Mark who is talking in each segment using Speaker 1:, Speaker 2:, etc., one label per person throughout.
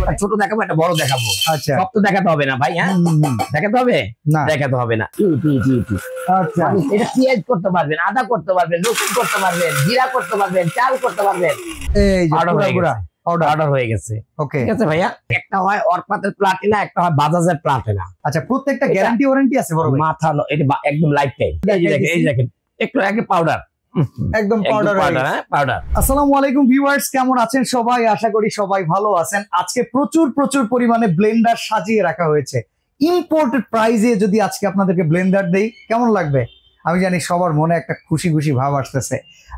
Speaker 1: একটা ছোট দেখাবো, একটা বড় দেখাবো।
Speaker 2: আচ্ছা,
Speaker 1: সব তো দেখাতে হবে না ভাই। হ্যাঁ, দেখাতে হবে না, দেখাতে হবে না।
Speaker 2: আচ্ছা,
Speaker 1: এটা পেঁয়াজ করতে পারবেন, আদা করতে পারবেন, রসুন করতে পারবেন, জিরা করতে পারবেন, চাল করতে পারবেন।
Speaker 2: এই যে
Speaker 1: অর্ডার হয়ে গেছে।
Speaker 2: ওকে,
Speaker 1: ঠিক আছে ভাইয়া। একটা হয় অরপাতের প্লাটিনা, একটা হয় বাজাজের প্লাটিনা।
Speaker 2: আচ্ছা, প্রত্যেকটা গ্যারান্টি ওয়ারেন্টি আছে বড় ভাই?
Speaker 1: মাথা এটা একদম লাইফ টাইম। এই দেখেন একটু আগে পাউডার,
Speaker 2: একদম পাউডার।
Speaker 1: পাউডার।
Speaker 2: আসসালামু আলাইকুম ভিউয়ার্স, কেমন আছেন সবাই? আশা করি সবাই ভালো আছেন। আজকে প্রচুর পরিমাণে ব্লেন্ডার সাজিয়ে রাখা হয়েছে ইম্পোর্টেড প্রাইজে। যদি আজকে আপনাদেরকে ব্লেন্ডার দেই কেমন লাগবে? আমি জানি সবার মনে একটা খুশি ভাব আসতেছে।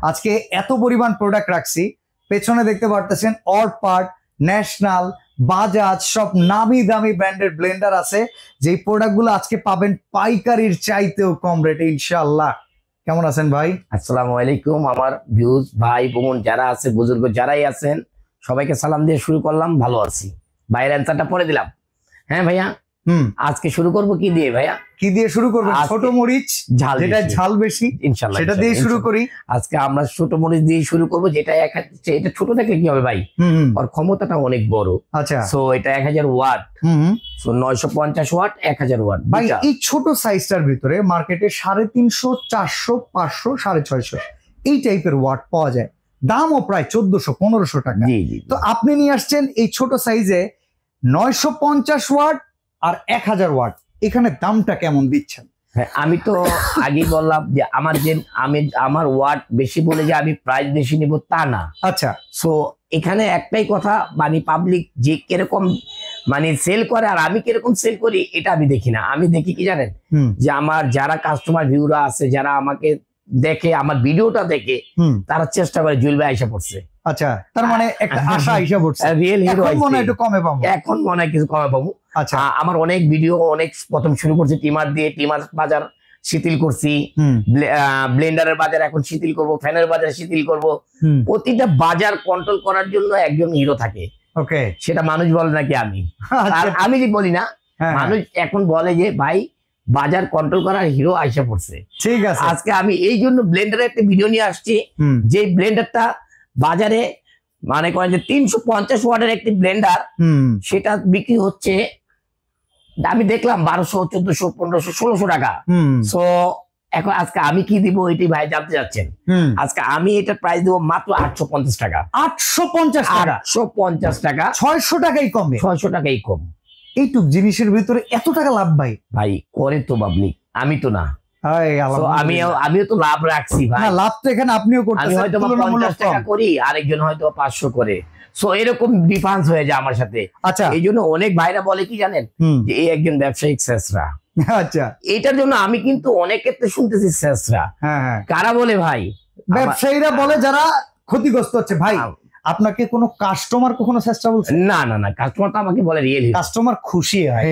Speaker 2: আজকে এত পরিমাণ প্রোডাক্ট রাখছি, পেছনে দেখতে পারতেছেন অরপার্ট, ন্যাশনাল, বাজাজ, সব নামি দামি ব্র্যান্ডের ব্লেন্ডার আছে, যেই প্রোডাক্টগুলো আজকে পাবেন পাইকারির চাইতেও কম রেটে ইনশাআল্লাহ। কেমন আছেন ভাই?
Speaker 1: আসসালামু আলাইকুম। আমার ভিউজ ভাই বোন যারা আছে, বুজুর্গ যারাই আছেন, সবাইকে সালাম দিয়ে শুরু করলাম। ভালো আছি ভাইয়ের অ্যান্সারটা পরে দিলাম। হ্যাঁ ভাইয়া, আজকে শুরু করব কি দিয়ে ভাইয়া?
Speaker 2: কি দিয়ে শুরু করবেন? ছোট মরিচ,
Speaker 1: ঝাল,
Speaker 2: যেটা ঝাল বেশি,
Speaker 1: ইনশাআল্লাহ
Speaker 2: সেটা দিয়ে শুরু করি।
Speaker 1: আজকে আমরা ছোট মরিচ দিয়ে শুরু করব, যেটা এটা ছোট থাকলে কি হবে ভাই, ওর ক্ষমতাটা অনেক বড়।
Speaker 2: আচ্ছা,
Speaker 1: সো এটা 1000 ওয়াট, সো 950 ওয়াট, 1000 ওয়াট।
Speaker 2: ভাই এই ছোট সাইজটার ভিতরে মার্কেটে 350, 400, 500, 650 এই টাইপের ওয়াট পাওয়া যায়। দামও প্রায় 1400-1500 টাকা।
Speaker 1: জি জি।
Speaker 2: তো আপনি নিয়ে আসছেন এই ছোট সাইজে 950 ওয়াট আর 1000 ওয়াট, এখানে দামটা কেমন দিচ্ছেন?
Speaker 1: হ্যাঁ, আমি তো আগেই বললাম যে আমার ওয়াট বেশি বলে যে আমি প্রাইস বেশি নিব তা না।
Speaker 2: আচ্ছা,
Speaker 1: সো এখানে একটাই কথা, মানে পাবলিক যে কিরকম মানে সেল করে আর আমি কিরকম সেল করি এটা আমি দেখি না। আমি দেখি কি জানেন, যে আমার যারা কাস্টমার ভিউরা আছে, যারা আমাকে দেখে, আমার ভিডিওটা দেখে, তারা চেষ্টা করে জুয়েল ভাই আইসা পড়ছে।
Speaker 2: আচ্ছা, তার মানে একটা আশা আইসা পড়ছে,
Speaker 1: রিয়েল হিরো
Speaker 2: মনে হয় একটু কমে পাবো,
Speaker 1: এখন মনে হয় কিছু কমে পাবো।
Speaker 2: আচ্ছা,
Speaker 1: আমার অনেক ভিডিও প্রথম শুরু করছি টিমার দিয়ে, টিমার বাজার শিথিল করছি, ব্লেন্ডারের বাজার এখন শিথিল করব, ফ্যানের বাজার শিথিল করব। প্রতিটা বাজার কন্ট্রোল করার জন্য একজন হিরো থাকে।
Speaker 2: ওকে,
Speaker 1: সেটা মানুষ বলে নাকি আমি, আর আমি যে বলি না, মানুষ এখন বলে যে ভাই বাজার কন্ট্রোল করার হিরো আইসা পড়ছে।
Speaker 2: ঠিক আছে,
Speaker 1: আজকে আমি এই জন্য ব্লেন্ডারের একটা ভিডিও নিয়ে আসছি, যে ব্লেন্ডারটা বাজারে মানে করেন যে 350 ওয়াটের একটি ব্লেন্ডার, সেটা বিক্রি হচ্ছে আমি দেখলাম 1200, 1400, 1500, 1600 টাকা। সো এখন আজকে আমি কি দিব এটি ভাই জানতে যাচ্ছেন। আজকে আমি এটা প্রাইস দেবো মাত্র 850 টাকা।
Speaker 2: 850 টাকা?
Speaker 1: 850 টাকা,
Speaker 2: 600 টাকাই কমে?
Speaker 1: 600 টাকাই কম।
Speaker 2: এইটুক জিনিসের ভিতরে এত টাকা লাভ ভাই?
Speaker 1: ভাই করে তো পাবলিক, আমি তো না। আমিও তো লাভ রাখছি ভাই।
Speaker 2: লাভ তো এখানে আপনিও করতেছেন।
Speaker 1: আমি হয়তো 50 টাকা করি, আরেকজন হয়তো 500 করে। সো এরকম ডিফারেন্স হয়ে যায় আমার সাথে।
Speaker 2: আচ্ছা,
Speaker 1: এই জন্য অনেক ভাইরা বলে কি জানেন, যে এই একজন ব্যবসায়িক শেষরা।
Speaker 2: আচ্ছা,
Speaker 1: এটার জন্য আমি কিন্তু অনেক ক্ষেত্রে শুনতেছি শেষরা। কারা বলে ভাই?
Speaker 2: ব্যবসায়ীরা বলে যারা ক্ষতিগ্রস্ত হচ্ছে। ভাই আপনাকে কোনো কাস্টমার কখনো চেষ্টা বলছে?
Speaker 1: না না না, কাস্টমার তো আমাকে বলে রিয়েল
Speaker 2: কাস্টমার খুশি হয়।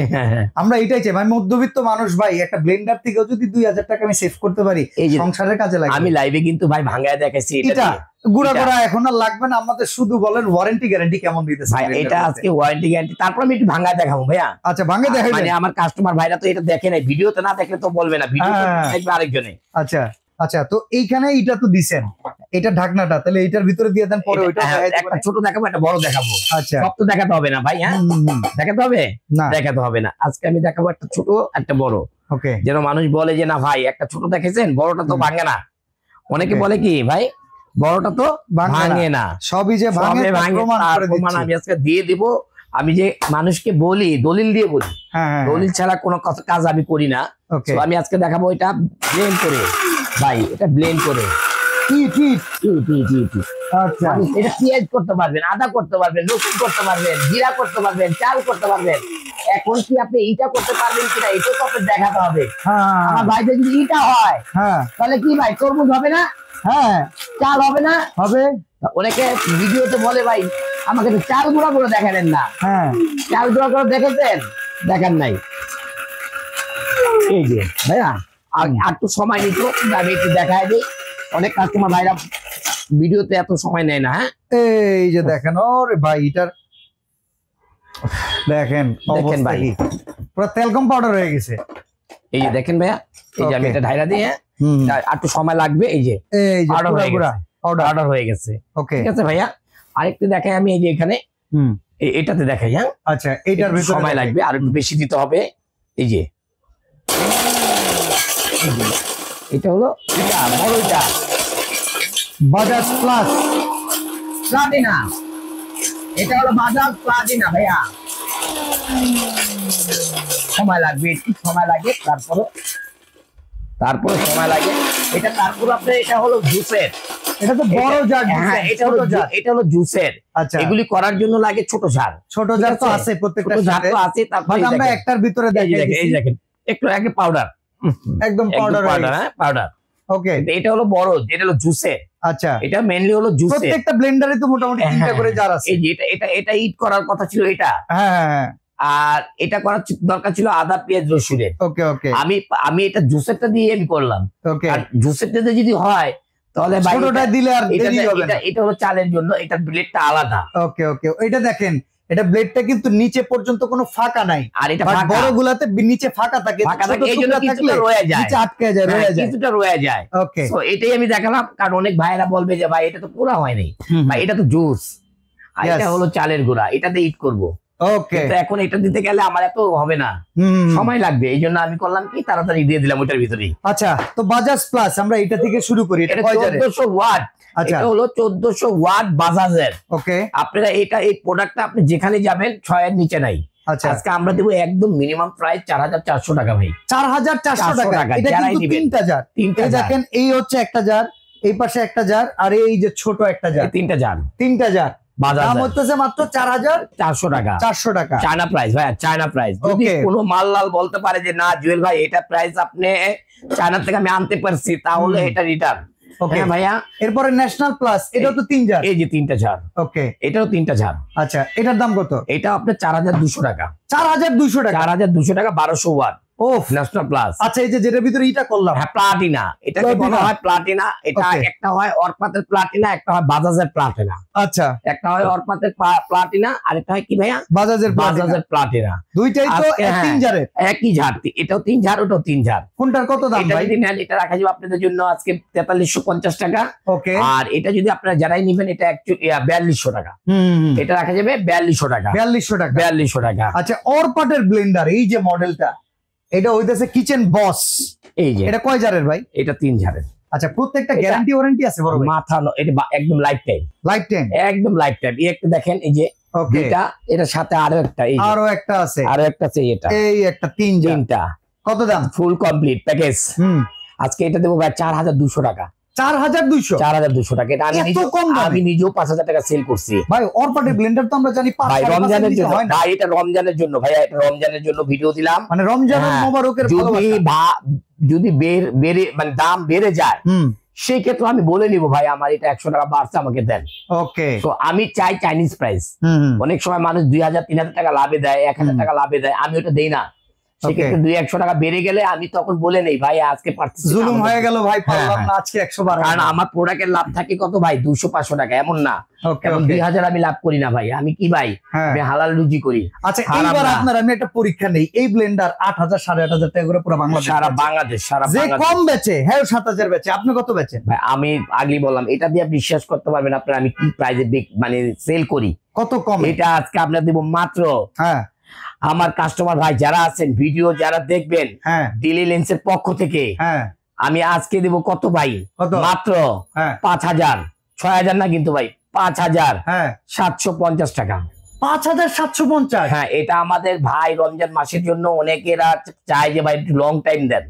Speaker 2: আমরা এটাই চাই ভাই, মধ্যবিত্ত মানুষ ভাই, একটা ব্লেন্ডার থেকেও যদি 2000 টাকা আমি সেভ করতে পারি, সংসারের কাজে লাগে।
Speaker 1: আমি লাইভে কিন্তু ভাই ভাঙায় দেখাইছি
Speaker 2: এটা গুড়া এখন আর লাগবে না আমাদের, শুধু বলেন ওয়ারেন্টি গ্যারান্টি কেমন দিতেছে
Speaker 1: ভাই? এটা আজকে ওয়ারেন্টি গ্যারান্টি, তারপর আমি একটু ভাঙায় দেখাবো ভাইয়া।
Speaker 2: আচ্ছা, ভাঙে দেখাই।
Speaker 1: মানে আমার কাস্টমার ভাইরা তো এটা দেখে নাই, ভিডিওতে না দেখলে তো বলবে না, ভিডিও দেখবে আরেকজনে।
Speaker 2: আচ্ছা আচ্ছা, তো এইখানে এটা তো দিছেন, এটা ঢাকনাটা, তাহলে এটার ভিতরে দিয়ে দেন, পরে ওইটা
Speaker 1: একটা ছোট দেখাবো, একটা বড় দেখাবো।
Speaker 2: আচ্ছা,
Speaker 1: সব তো দেখাতে হবে না ভাই। হ্যাঁ, দেখাতে হবে না, দেখাতে হবে না। আজকে আমি দেখাবো একটা ছোট, একটা বড়। ওকে, যেন মানুষ বলে যে না ভাই একটা ছোট দেখেছেন, বড়টা তো ভাঙে না। অনেকে বলে কি ভাই বড়টা তো ভাঙে না,
Speaker 2: সবই যে ভাঙে প্রমাণ করে দিচ্ছি।
Speaker 1: আমি আজকে দিয়ে দিব। আমি যে মানুষকে বলি, দলিল দিয়ে বলি, দলিল ছাড়া কোনো কাজ আমি করি না। আমি আজকে দেখাবো এটা ব্লেন্ড করে ভাই, এটা ব্লেন্ড করে।
Speaker 2: আচ্ছা,
Speaker 1: এটা পেঁয়াজ করতে পারবেন, আদা করতে পারবেন, রসুন করতে পারবেন, জিরা করতে পারবেন, চাল করতে পারবেন। এখন কি আপনি এইটা করতে পারবেন কিনা এটা তো আপনার দেখাতে হবে। আমার ভাই যদি এইটা হয়, তাহলে কি ভাই তরমুজ হবে না? হ্যাঁ, চাল হবে না? হবে। অনেকে ভিডিওতে বলে ভাই আমাকে তো চাল গুঁড়া করে দেখালেন না। চাল গুঁড়া করে দেখেছেন? দেখান নাই। এই যে ভাইয়া আর একটু সময় নিত, আমি একটু দেখাই দিই। অনেক কাস্টমার ভাইরা ভিডিওতে এত সময় নেয় না। হ্যাঁ,
Speaker 2: এই যে দেখেন, ওরে ভাই এটার দেখেন ভাই পুরো তেলকম পাউডার হয়ে গেছে।
Speaker 1: এই যে দেখেন ভাইয়া, এই যে আমি এটা ঢাইরা দিয়ে, একটু সময় লাগবে। এই যে অর্ডার হয়ে গেছে। ওকে, ঠিক আছে ভাইয়া। আরেকটু দেখাই আমি, এই যে এখানে এটাতে দেখাই। হ্যাঁ
Speaker 2: আচ্ছা, এটার ভিতরে
Speaker 1: সময় লাগবে, আর একটু বেশি দিতে হবে। এই যে এটা হলো এটা বড়টা
Speaker 2: বাজাজ প্লাস
Speaker 1: প্লাটিনা, এটা হলো বাজাজ প্লাটিনা ভাইয়া। সময় লাগবে, একটু সময় লাগে, তারপরে সময় লাগে এটা। তারপর আপনার এটা হলো জুসের,
Speaker 2: এটা তো বড় জার।
Speaker 1: হ্যাঁ এটা হলো জুসের।
Speaker 2: আচ্ছা,
Speaker 1: এগুলি করার জন্য লাগে ছোট জার।
Speaker 2: ছোট জার তো আছে প্রত্যেকটা
Speaker 1: জার তো আছে। তারপর
Speaker 2: আমরা একটার ভিতরে
Speaker 1: এই দেখেন একটু আগে পাউডার,
Speaker 2: একদম পাউডার।
Speaker 1: হ্যাঁ পাউডার।
Speaker 2: ওকে,
Speaker 1: এটা হলো বড়, এটা হলো জুসের।
Speaker 2: আচ্ছা,
Speaker 1: এটা মেইনলি হলো জুসের।
Speaker 2: প্রত্যেকটা ব্লেন্ডারে তো মোটামুটি 3টা করে জার আছে।
Speaker 1: এই যে এটা ইট করার কথা ছিল এটা।
Speaker 2: হ্যাঁ,
Speaker 1: আর এটা করার দরকার ছিল আদা পেঁয়াজ রসুনের।
Speaker 2: ওকে ওকে,
Speaker 1: আমি এটা জুসেরটা দিয়ে আমি করলাম।
Speaker 2: ওকে,
Speaker 1: আর জুসেরটা যদি হয় তাহলে ভাই
Speaker 2: ছোটটা দিলে আর দেরি হবে না।
Speaker 1: এটা হলো চালের জন্য, এটার ব্লেডটা আলাদা।
Speaker 2: ওকে ওকে, এটা দেখেন, এটা ব্লেডটা কিন্তু নিচে পর্যন্ত কোনো ফাঁকা নাই।
Speaker 1: আর এটা
Speaker 2: বড় গুলাতে নিচে ফাঁকা থাকে,
Speaker 1: এইজন্য কিছুটা রয়ে যায়,
Speaker 2: নিচে আটকে যায়, রয়ে যায়,
Speaker 1: কিছুটা রয়ে যায়।
Speaker 2: ওকে,
Speaker 1: তো এটাই আমি দেখালাম, কারণ অনেক ভাইরা বলবে যে ভাই এটা তো পুরা হয়নি, ভাই এটা তো জুস, আর এটা হলো চালের গুঁড়া, এটাতে ইট করবো।
Speaker 2: ওকে,
Speaker 1: তো এখন এটা দিতে গেলে আমার এত হবে না, সময় লাগবে। এই জন্য আমি করলাম কি তাড়াতাড়ি দিয়ে দিলাম ওটার ভিতরেই।
Speaker 2: আচ্ছা, তো বাজাজ প্লাস আমরা এটা থেকে শুরু করি। এটা
Speaker 1: 1400 ওয়াট।
Speaker 2: আচ্ছা,
Speaker 1: এটা হলো 1400 ওয়াট বাজাজের।
Speaker 2: ওকে,
Speaker 1: আপনারা এই প্রোডাক্টটা আপনি যেখানে যাবেন 6 এর নিচে নাই।
Speaker 2: আচ্ছা,
Speaker 1: আজকে আমরা দেবো একদম মিনিমাম প্রাইস 4400 টাকা ভাই।
Speaker 2: 4400 টাকা। এটা কিন্তু 3টা জার। এই দেখেন, এই হচ্ছে একটা জার, এই পাশে একটা জার, আর এই যে ছোট একটা জার,
Speaker 1: 3টা জার।
Speaker 2: 3টা জার দাম হচ্ছে মাত্র
Speaker 1: 4400 টাকা।
Speaker 2: 400 টাকা
Speaker 1: চায়না প্রাইস ভাই, চায়না প্রাইস। যদি কোনো মাল্লাল বলতে পারে যে না জুয়েল ভাই এটা প্রাইস আপনি চায়না থেকে আমি আনতে পারছি, তাহলে এটা রিটার্ন। ওকে ভাইয়া,
Speaker 2: এরপরে ন্যাশনাল প্লাস, এটাও তো 3 জার।
Speaker 1: এই যে 3টা জার।
Speaker 2: ওকে,
Speaker 1: এটাও 3টা জার।
Speaker 2: আচ্ছা, এটার দাম কত?
Speaker 1: এটা আপনার 4200 টাকা।
Speaker 2: 4200 টাকা,
Speaker 1: 4200 টাকা, 1200 ওয়াট। ওফ, ন্যাশনাল প্লাস।
Speaker 2: আচ্ছা, এই যে যেটার ভিতরে এটা করলাম,
Speaker 1: হ্যাঁ প্লাটিনা, এটাকে বলা হয় প্লাটিনা। এটা একটা হয় অরপাতের প্লাটিনা, একটা হয় বাজাজের প্লাটিনা।
Speaker 2: আচ্ছা,
Speaker 1: একটা হয় অরপাতের প্লাটিনা, আর একটা হয় কি ভাইয়া
Speaker 2: বাজাজের
Speaker 1: প্লাটিনা।
Speaker 2: দুইটাই তো 3 জারের,
Speaker 1: একই ঝাড়। এটাও 3 ঝাড়, ওটাও 3 ঝাড়।
Speaker 2: কোনটার কত দাম ভাই?
Speaker 1: যদি নেন এটা রাখা যাবে আপনাদের জন্য আজকে 4350 টাকা।
Speaker 2: ওকে,
Speaker 1: আর এটা যদি আপনারা যারাই নেবেন এটা 4200 টাকা। এটা রাখা যাবে 4200 টাকা।
Speaker 2: 4200 টাকা,
Speaker 1: 4200 টাকা।
Speaker 2: আচ্ছা, অরপাটের ব্লেন্ডার, এই যে মডেলটা, এটা হইতেছে কিচেন বস।
Speaker 1: এই যে
Speaker 2: এটা কয় জারের ভাই?
Speaker 1: এটা 3 ঝাড়ের।
Speaker 2: আচ্ছা, প্রত্যেকটা গ্যারান্টি ওয়ারেন্টি আছে বড় ভাই?
Speaker 1: মাথা এটা একদম লাইফ টাইম।
Speaker 2: লাইফ টাইম,
Speaker 1: একদম লাইফ টাইম। এই একটা দেখেন, এই যে এটার সাথে আরো একটা, এই
Speaker 2: আরো একটা আছে,
Speaker 1: আরো একটা আছে, এটা
Speaker 2: এই একটা 3টা। কত দাম?
Speaker 1: Full complete package. আজকে এটা দেবো ভাই 4200 টাকা। 4200 টাকা। এটা আমি নিজেও 5000 টাকা সেল করছি
Speaker 2: ভাই। অরপাটের ব্লেন্ডার তো আমরা জানি
Speaker 1: ভাই রমজানের জন্য, ভাই এটা রমজানের জন্য, ভাই এটা রমজানের জন্য ভিডিও দিলাম।
Speaker 2: মানে রমজানের মোবারকের
Speaker 1: যদি মানে দাম বেড়ে যায় সেই ক্ষেত্রে আমি বলে নিব ভাই আমার এটা 100 টাকা বাড়ছে, আমাকে দেন।
Speaker 2: ওকে,
Speaker 1: তো আমি চাই চাইনিজ প্রাইস। অনেক সময় মানুষ 2000-3000 টাকা লাভে দেয়, 1000 টাকা লাভে দেয়, আমি ওটা দেই না। সেক্ষেত্রে 200-100 টাকা বেড়ে গেলে আমি তখন বলে নেই ভাই আজকে
Speaker 2: জুলুম হয়ে গেল ভাই, পারলাম না আজকে 100 বার।
Speaker 1: কারণ আমার প্রোডাক্টের লাভ থাকে কত ভাই, 200-500 টাকা, এমন না। 2000 আমি লাভ করি না ভাই। আমি কি ভাই, আমি হালাল রুজি করি।
Speaker 2: আচ্ছা, এইবার আপনার আমি একটা পরীক্ষা নেই। এই ব্লেন্ডার 8000 8500 টাকা করে পুরো বাংলাদেশ,
Speaker 1: সারা বাংলাদেশ,
Speaker 2: যে কম বেচে হ্যাঁ 7000 বেচে, আপনি কত বেচেন
Speaker 1: ভাই? আমি আগেই বললাম, এটা দিয়ে বিশ্বাস করতে পারবেন আপনারা আমি কি প্রাইসে মানে সেল করি।
Speaker 2: কত কম?
Speaker 1: এটা আজকে আপনার দেব মাত্র,
Speaker 2: হ্যাঁ,
Speaker 1: আমার কাস্টমার ভাই যারা আছেন, ভিডিও যারা দেখবেন,
Speaker 2: হ্যাঁ,
Speaker 1: ডিলি লেন্সের পক্ষ থেকে, হ্যাঁ, আমি আজকে দেব কত ভাই? মাত্র 5000, 6000 না কিন্তু ভাই, 5750 টাকা।
Speaker 2: 5750?
Speaker 1: হ্যাঁ, এটা আমাদের ভাই রমজান মাসের জন্য অনেকেরা চায় যে ভাই একটু লং টাইম দেন।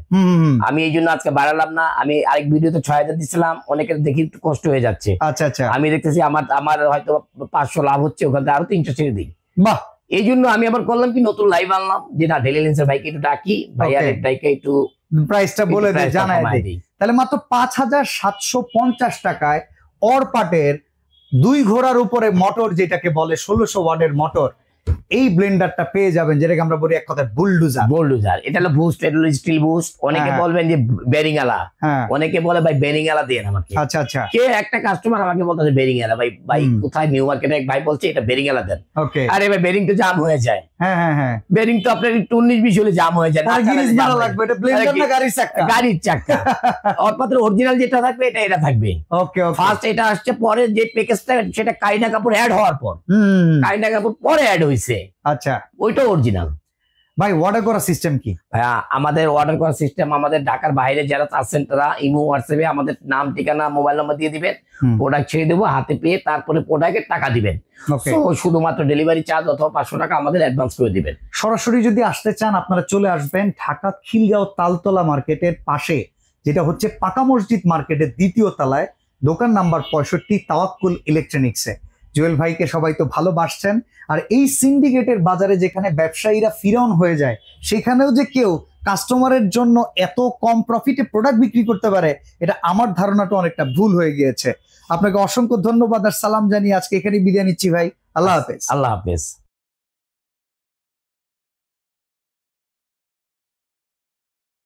Speaker 1: আমি এই জন্য আজকে বাড়ালাম না। আমি আরেক ভিডিওতে 6000 দিছিলাম, অনেকের দেখি একটু কষ্ট হয়ে যাচ্ছে।
Speaker 2: আচ্ছা আচ্ছা,
Speaker 1: আমি দেখতেছি আমার হয়তো 500 লাভ হচ্ছে, ওখান থেকে আরো 300 ছেড়ে দিই।
Speaker 2: বাহ,
Speaker 1: এই জন্য আমি আবার করলাম কি, নতুন লাইভ আনলাম যে না ডেলি লেন্সের ভাইকে একটু ডাকি, ভাইয়ার এটাকে একটু
Speaker 2: প্রাইসটা বলে দেই, জানাই দেই। তাহলে মাত্র 5750 টাকায় অরপাটের 2 ঘোড়ার উপরে মোটর, যেটাকে বলে 1600 ওয়াটের মোটর, এই ব্লেন্ডারটা পেয়ে যাবেন, যেটাকে আমরা বলি এক কথায় বুলডোজার। এটা হলো বুস্ট, এটা হলো স্টিল বুস্ট। অনেকে বলবেন যে বেরিং আলা, অনেকে বলে ভাই বেরিং আলা দেন আমাকে। আচ্ছা আচ্ছা,
Speaker 1: কে একটা কাস্টমার আমাকে বলতেছে বেরিং আলা, ভাই কোথায় নিউ মার্কেটে এক ভাই বলছে এটা বেরিং আলা দেন। আরে ভাই বেরিং তো জাম হয়ে যায়,
Speaker 2: হ্যাঁ হ্যাঁ হ্যাঁ,
Speaker 1: বেরিং তো আপনার একটু 19-20 হলে জাম হয়ে যায়,
Speaker 2: তার গিরিজ মারা লাগবে। এটা ব্লেন্ডার না গাড়ির চাকা?
Speaker 1: গাড়ির চাকা। একমাত্র অরিজিনাল যেটা থাকবে এটা থাকবে।
Speaker 2: ওকে ওকে,
Speaker 1: ফার্স্ট এটা আসছে, পরে যে প্যাকেজটা সেটা কাইনা কাপড় অ্যাড হওয়ার পর, কাইনা কাপড় পরে অ্যাড হয়েছে,
Speaker 2: আচ্ছা
Speaker 1: ওইটা অরিজিনাল।
Speaker 2: ভাই অর্ডার করার সিস্টেম কি?
Speaker 1: ভাইয়া আমাদের অর্ডার করার সিস্টেম, আমাদের ঢাকার বাইরে যারা আছেন তারা ইমো হোয়াটসঅ্যাপে আমাদের নাম ঠিকানা মোবাইল নাম্বার দিয়ে দিবেন, প্রোডাক্ট ছেড়ে দেবো, হাতে পেয়ে তারপরে প্রোডাক্টের টাকা দিবেন।
Speaker 2: ওকে,
Speaker 1: তো শুধুমাত্র ডেলিভারি চার্জ অথবা 500 টাকা আমাদের অ্যাডভান্স করে দিবেন।
Speaker 2: সরাসরি যদি আসতে চান আপনারা চলে আসবেন ঢাকা খিলগাঁও তালতলা মার্কেটের পাশে, যেটা হচ্ছে পাকা মসজিদ মার্কেটের 2য় তলায়, দোকান নাম্বার 65, তাওয়াক্কুল ইলেকট্রনিক্সে। জুয়েল ভাইকে সবাই তো ভালোবাসছেন। আর এই সিন্ডিকেটের বাজারে যেখানে ব্যবসায়ীরা ফিরন হয়ে যায়, সেখানেও যে কেউ কাস্টমারের জন্য এত কম প্রফিটে প্রোডাক্ট বিক্রি করতে পারে, এটা আমার ধারণাটা অনেকটা ভুল হয়ে গিয়েছে। আপনাকে অসংখ্য ধন্যবাদ আর সালাম জানিয়ে আজকে এখানে বিদায় নিচ্ছি ভাই। আল্লাহ হাফেজ।
Speaker 1: আল্লাহ হাফেজ।